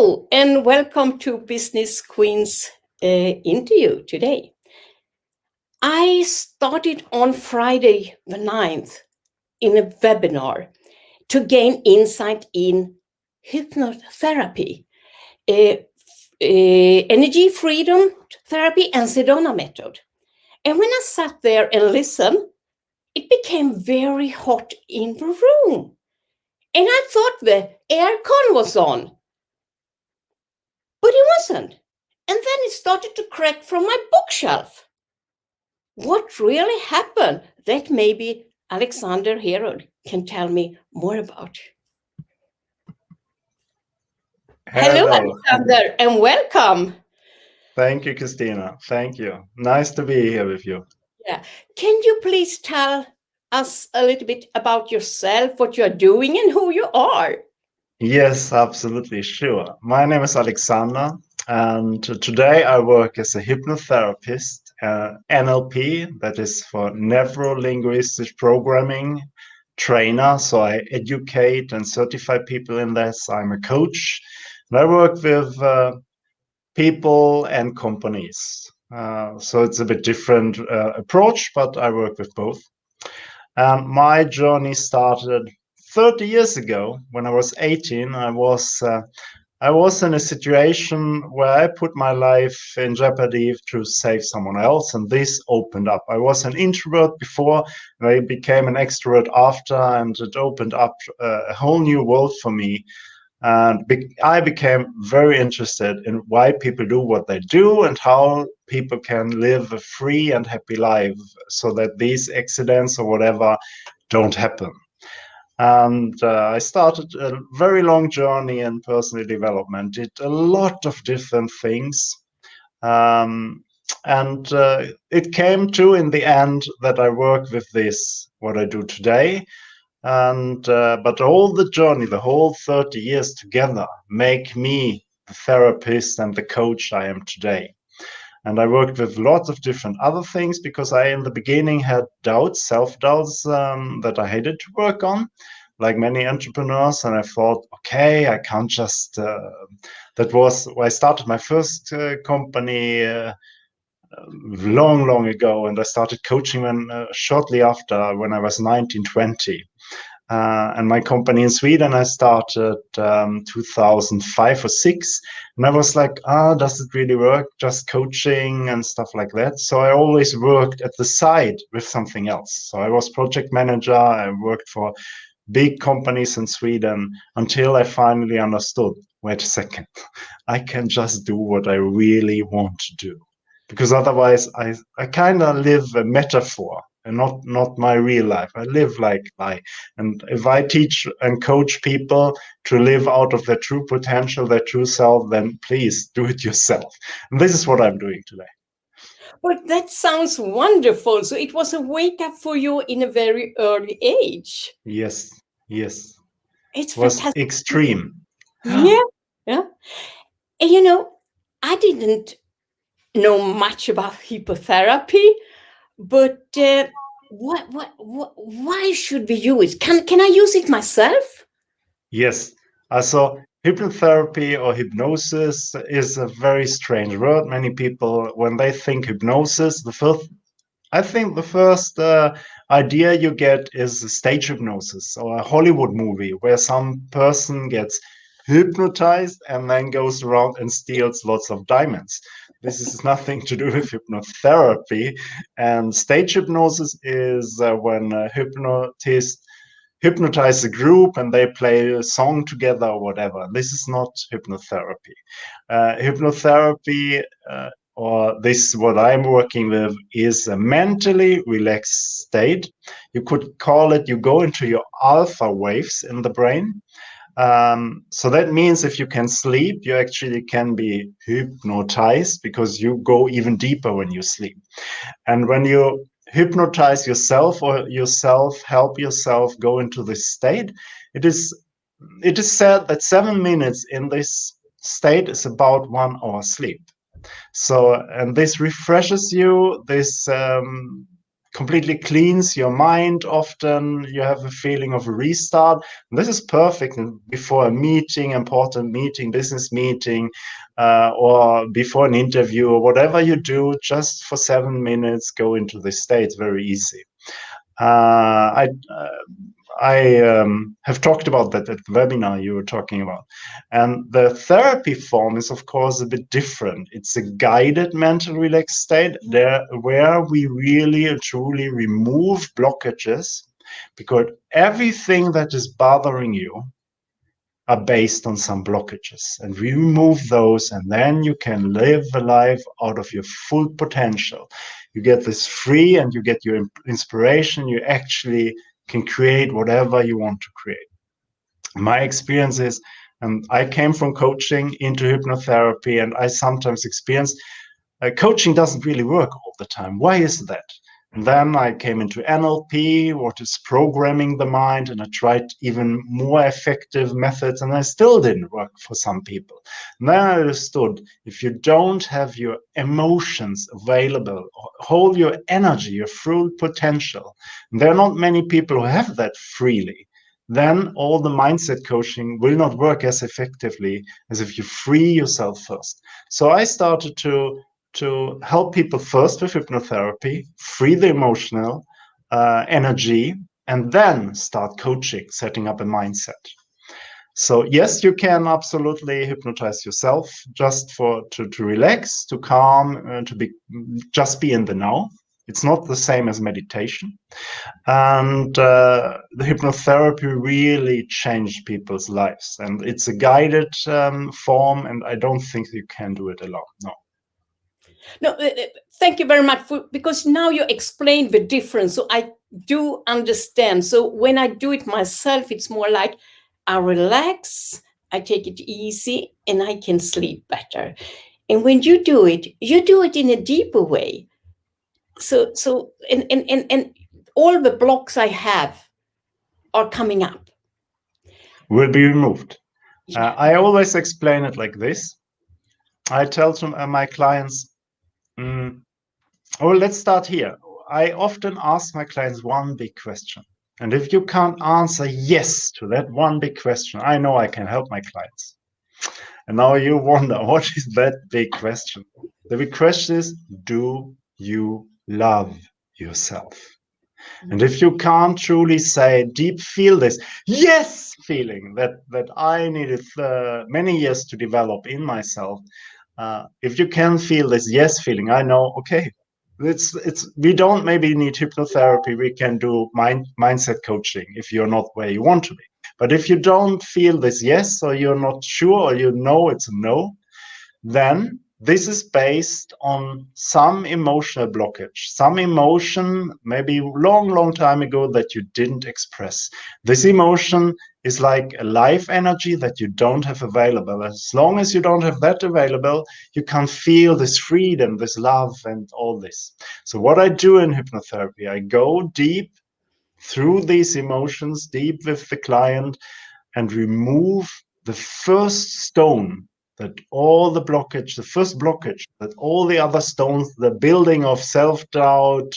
Hello and welcome to Business Queen's interview today. I started on Friday the 9th in a webinar to gain insight in hypnotherapy, energy freedom therapy and Sedona method. And when I sat there and listened, it became very hot in the room. And I thought the aircon was on. But it wasn't. And then it started to crack from my bookshelf. What really happened? That maybe Alexander Herold can tell me more about. Hello, Alexander, and welcome. Thank you, Christina. Thank you. Nice to be here with you. Yeah. Can you please tell us a little bit about yourself, what you're doing, and who you are? Yes, absolutely, sure. My name is Alexander, and today I work as a hypnotherapist, NLP, that is for neuro-linguistic programming trainer. So I educate and certify people in this. I'm a coach, and I work with people and companies. So it's a bit different approach, but I work with both. My journey started 30 years ago. When I was 18, I was in a situation where I put my life in jeopardy to save someone else, and this opened up. I was an introvert before, and I became an extrovert after, and it opened up a whole new world for me. And I became very interested in why people do what they do and how people can live a free and happy life so that these accidents or whatever don't happen. And I started a very long journey in personal development, did a lot of different things. And it came to, in the end, that I work with this, what I do today. And but all the journey, the whole 30 years together, make me the therapist and the coach I am today. And I worked with lots of different other things because I, in the beginning, had doubts, self-doubts that I hated to work on, like many entrepreneurs. And I thought, okay, I can't just. That was why I started my first company long ago, and I started coaching when shortly after, when I was 19, 20. And my company in Sweden, I started 2005 or 6. And I was like, does it really work? Just coaching and stuff like that. So I always worked at the side with something else. So I was project manager. I worked for big companies in Sweden until I finally understood, wait a second, I can just do what I really want to do. Because otherwise I kind of live a metaphor and not my real life. I live like and if I teach and coach people to live out of their true potential, their true self, then please do it yourself. And this is what I'm doing today. But that sounds wonderful. So it was a wake up for you in a very early age. Yes. It's was fantastic. extreme. Yeah. And I didn't know much about hypnotherapy, but why should we use it? Can I use it myself? Yes. So hypnotherapy or hypnosis is a very strange word. Many people, when they think hypnosis, I think the first idea you get is a stage hypnosis or a Hollywood movie where some person gets hypnotized and then goes around and steals lots of diamonds. This is nothing to do with hypnotherapy. And stage hypnosis is when a hypnotist hypnotize a group and they play a song together or whatever. This is not hypnotherapy. Hypnotherapy, or this what I'm working with, is a mentally relaxed state. You could call it, you go into your alpha waves in the brain. So that means if you can sleep, you actually can be hypnotized because you go even deeper when you sleep. And when you hypnotize yourself or help yourself go into this state, it is said that 7 minutes in this state is about 1 hour sleep. So, and this refreshes you, this completely cleans your mind. Often you have a feeling of a restart. And this is perfect before a meeting, important meeting, business meeting, or before an interview, or whatever you do, just for 7 minutes, go into this state. Very easy. I have talked about that at the webinar you were talking about. And the therapy form is, of course, a bit different. It's a guided mental relaxed state there where we really and truly remove blockages, because everything that is bothering you are based on some blockages, and we remove those, and then you can live a life out of your full potential. You get this free, and you get your inspiration. You actually can create whatever you want to create. My experience is, and I came from coaching into hypnotherapy, and I sometimes experience coaching doesn't really work all the time. Why is that? And then I came into NLP, what is programming the mind, and I tried even more effective methods, and I still didn't work for some people. And then I understood, if you don't have your emotions available, hold your energy, your full potential, and there are not many people who have that freely, then all the mindset coaching will not work as effectively as if you free yourself first. So I started to help people first with hypnotherapy, free the emotional energy, and then start coaching, setting up a mindset. So yes, you can absolutely hypnotize yourself just to relax, to calm, to be in the now. It's not the same as meditation. And the hypnotherapy really changed people's lives. And it's a guided form, and I don't think you can do it alone. No. No, thank you very much because now you explained the difference. So I do understand. So when I do it myself, it's more like I relax, I take it easy, and I can sleep better. And when you do it in a deeper way. So and all the blocks I have are coming up. Will be removed. Yeah. I always explain it like this. I tell to my clients, let's start here. I often ask my clients one big question. And if you can't answer yes to that one big question, I know I can help my clients. And now you wonder, what is that big question? The big question is, do you love yourself? And if you can't truly say, deep feel this yes feeling that I needed many years to develop in myself, if you can feel this yes feeling, I know, okay, we don't maybe need hypnotherapy. We can do mindset coaching if you're not where you want to be. But if you don't feel this yes, or you're not sure, or you know it's a no, then this is based on some emotional blockage, some emotion maybe long time ago that you didn't express. This emotion is like a life energy that you don't have available. As long as you don't have that available, you can't feel this freedom, this love, and all this. So what I do in hypnotherapy, I go deep through these emotions, deep with the client, and remove the first stone that all the blockage, the first blockage, that all the other stones, the building of self-doubt,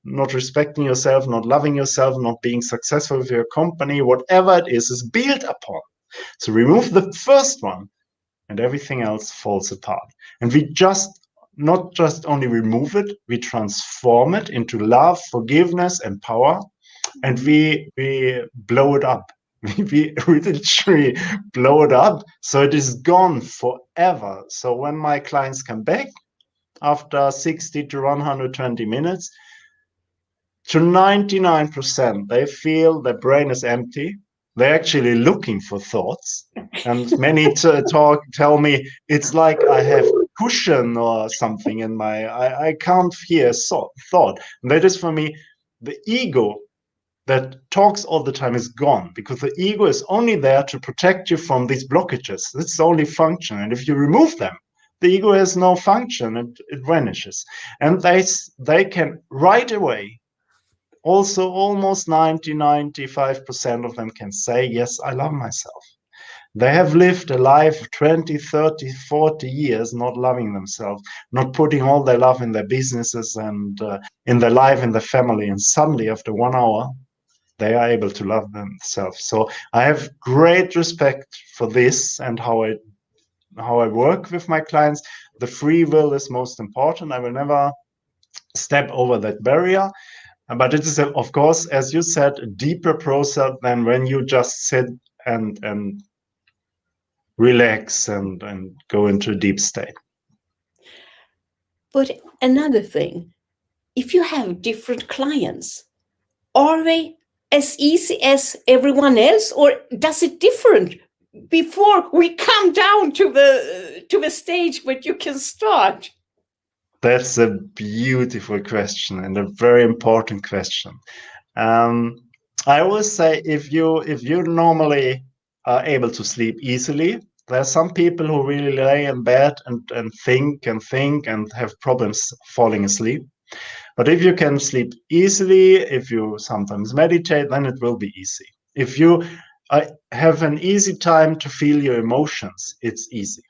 not respecting yourself, not loving yourself, not being successful with your company, whatever it is built upon. So remove the first one, and everything else falls apart. And we not just only remove it, we transform it into love, forgiveness, and power, and we blow it up. We literally blow it up, so it is gone forever. So when my clients come back after 60 to 120 minutes, to 99%, they feel their brain is empty. They're actually looking for thoughts. And many tell me it's like I have cushion or something in I can't hear thought. And that is for me, the ego that talks all the time is gone, because the ego is only there to protect you from these blockages. That's the only function. And if you remove them, the ego has no function, and it vanishes. And they can right away, also almost 95% of them can say, yes, I love myself. They have lived a life of 20, 30, 40 years not loving themselves, not putting all their love in their businesses and in their life, in their family. And suddenly, after 1 hour, they are able to love themselves. So I have great respect for this and how I work with my clients. The free will is most important. I will never step over that barrier. But it is, of course, as you said, a deeper process than when you just sit and relax and go into a deep state. But another thing, if you have different clients, are they as easy as everyone else, or does it different before we come down to the stage where you can start? That's a beautiful question and a very important question. I always say if you normally are able to sleep easily, there are some people who really lay in bed and think and have problems falling asleep. But if you can sleep easily, if you sometimes meditate, then it will be easy. If you have an easy time to feel your emotions, it's easy.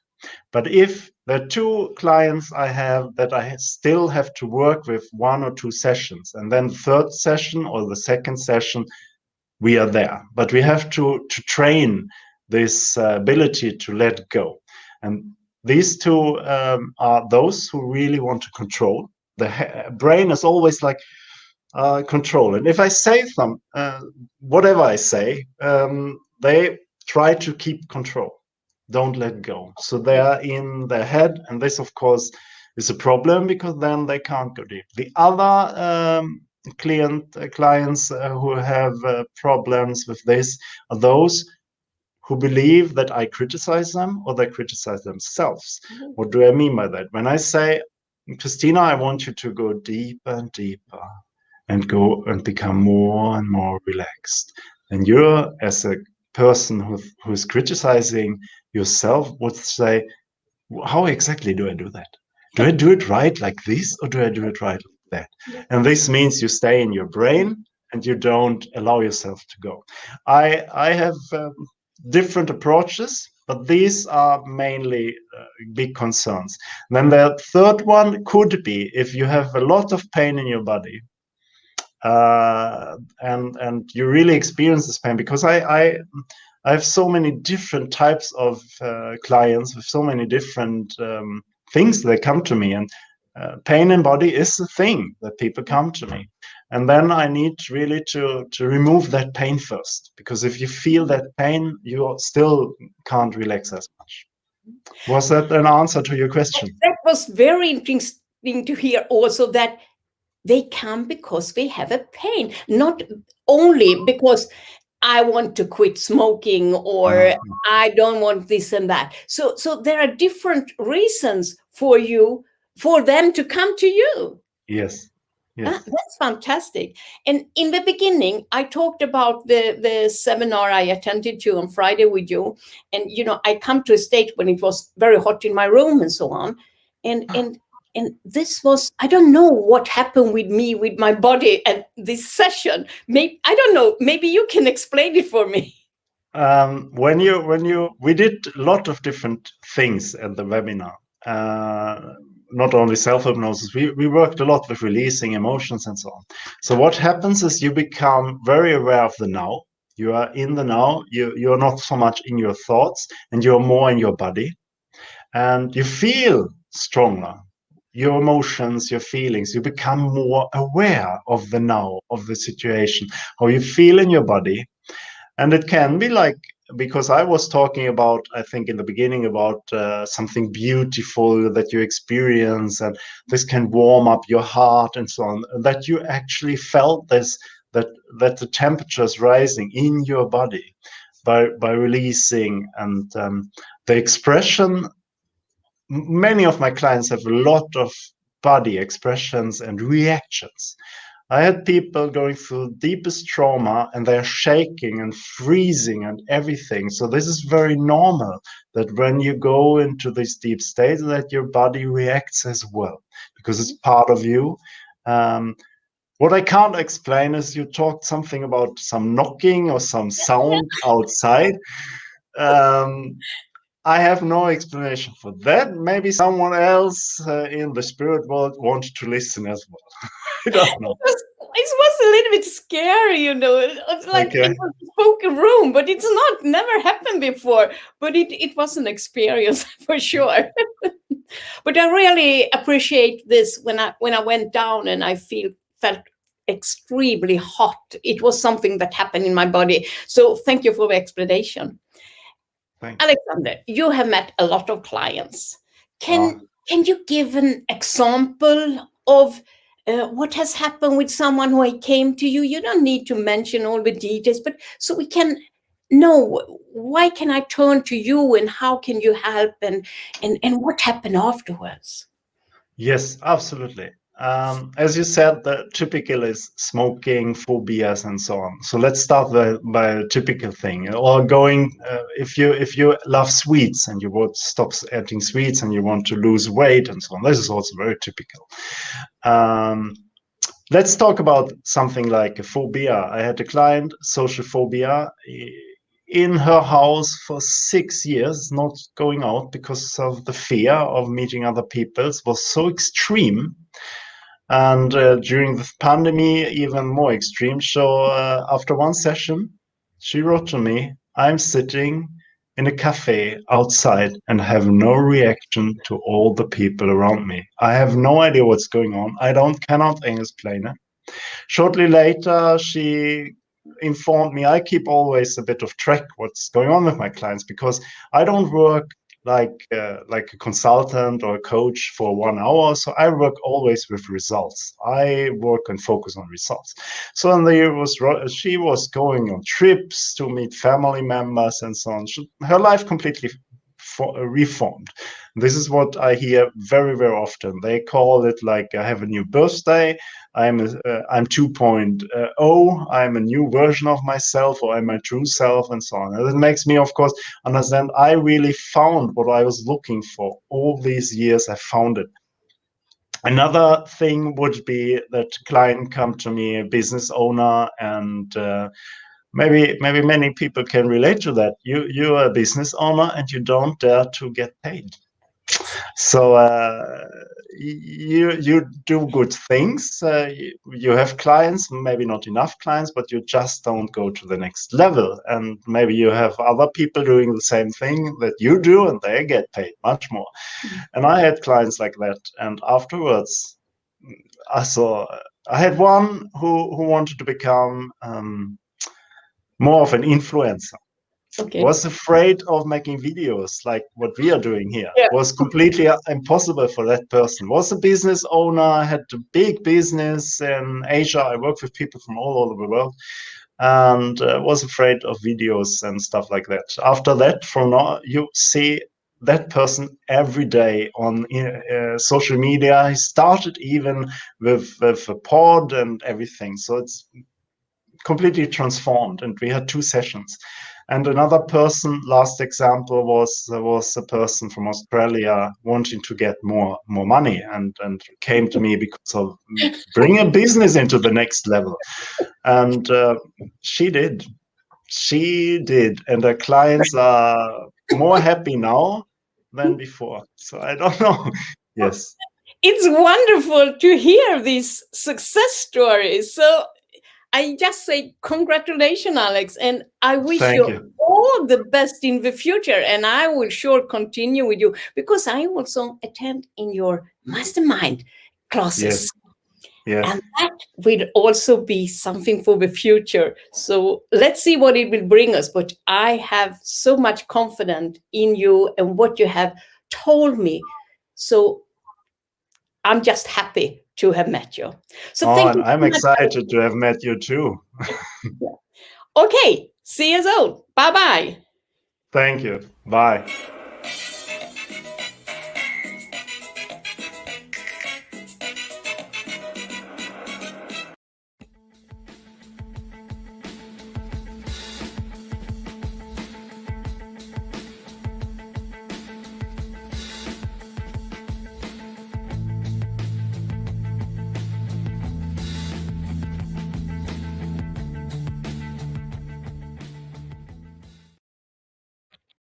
But if there are two clients I have that I still have to work with 1 or 2 sessions, and then the third session or the second session, we are there. But we have to train this ability to let go. And these two are those who really want to control. The brain is always like control. And if I say whatever I say, they try to keep control, don't let go. So they are in their head, and this, of course, is a problem because then they can't go deep. The other clients who have problems with this are those who believe that I criticize them or they criticize themselves. What do I mean by that? When I say, Christina, I want you to go deeper and deeper and go and become more and more relaxed. And you're, as a person who's criticizing yourself, would say, how exactly do I do that? Do I do it right like this, or do I do it right like that? And this means you stay in your brain and you don't allow yourself to go. I have different approaches, but these are mainly big concerns. Then the third one could be if you have a lot of pain in your body, and you really experience this pain, because I have so many different types of clients with so many different things that come to me, and pain in body is the thing that people come to me, and then I need really to remove that pain first, because if you feel that pain, you still can't relax as much. Was that an answer to your question? That was very interesting to hear also, that they come because they have a pain, not only because I want to quit smoking or I don't want this and that. So there are different reasons for them to come to you. Yes. Yes. That's fantastic. And in the beginning, I talked about the seminar I attended to on Friday with you. And, I come to a state when it was very hot in my room and so on. And this was, I don't know what happened with me, with my body at this session. Maybe, I don't know, maybe you can explain it for me. We did a lot of different things at the webinar. Not only self-hypnosis, we worked a lot with releasing emotions and so on. So what happens is you become very aware of the now. You are in the now. You're not so much in your thoughts, and you're more in your body. And you feel stronger. Your emotions, your feelings, you become more aware of the now, of the situation, how you feel in your body. And it can be like, because I was talking about, I think in the beginning, about something beautiful that you experience, and this can warm up your heart and so on, that you actually felt this, that the temperature is rising in your body by releasing. And the expression, many of my clients have a lot of body expressions and reactions. I had people going through deepest trauma and they're shaking and freezing and everything. So this is very normal, that when you go into these deep states, that your body reacts as well, because it's part of you. What I can't explain is you talked something about some knocking or some sound outside. I have no explanation for that. Maybe someone else in the spirit world wanted to listen as well. I don't know. It was a little bit scary, It's like Okay. it was a spoken room, but it's not never happened before. But it was an experience for sure. But I really appreciate this when I went down and I felt extremely hot. It was something that happened in my body. So thank you for the explanation. Thanks. Alexander, you have met a lot of clients. Oh. Can you give an example of what has happened with someone who came to you? You don't need to mention all the details, but so we can know why can I turn to you and how can you help and what happened afterwards? Yes, absolutely. As you said, the typical is smoking, phobias, and so on. So let's start by a typical thing. Or going, if you love sweets and you want to stop eating sweets and you want to lose weight and so on. This is also very typical. Let's talk about something like a phobia. I had a client, social phobia, in her house for 6 years, not going out because of the fear of meeting other people. It was so extreme. And during the pandemic, even more extreme. So after one session, she wrote to me, I'm sitting in a cafe outside and have no reaction to all the people around me. I have no idea what's going on. Cannot explain it. Shortly later, she informed me I keep always a bit of track what's going on with my clients because I don't work like a consultant or a coach for 1 hour. So I work always with results. I work and focus on results. So in the year she was going on trips to meet family members and so on. Her life completely reformed. This is what I hear very, very often. They call it like I have a new birthday. I'm 2.0. I'm a new version of myself, or I'm my true self, and so on. And it makes me, of course, understand I really found what I was looking for. All these years, I found it. Another thing would be that client come to me, a business owner, and maybe many people can relate to that. You're a business owner and you don't dare to get paid. So you do good things. You have clients, maybe not enough clients, but you just don't go to the next level. And maybe you have other people doing the same thing that you do, and they get paid much more. And I had clients like that. And afterwards, I had one who wanted to become more of an influencer. Okay. Was afraid of making videos like what we are doing here. Yeah. Was completely impossible for that person. Was a business owner, had a big business in Asia. I work with people from all over the world, and was afraid of videos and stuff like that. After that, from now, you see that person every day on social media. He started even with a pod and everything. So it's completely transformed, and we had 2 sessions. And another person, last example, was a person from Australia wanting to get more money and came to me because of bring a business into the next level. And she did, and the clients are more happy now than before. So I don't know. Yes. It's wonderful to hear these success stories. So I just say congratulations, Alex, and I wish Thank you. all the best in the future. And I will sure continue with you because I also attend in your mastermind classes. Yes. And that will also be something for the future. So let's see what it will bring us. But I have so much confidence in you and what you have told me. So I'm just happy to have met you. So thank you. I'm excited to have met you too. Okay, see you soon. Bye-bye. Thank you. Bye.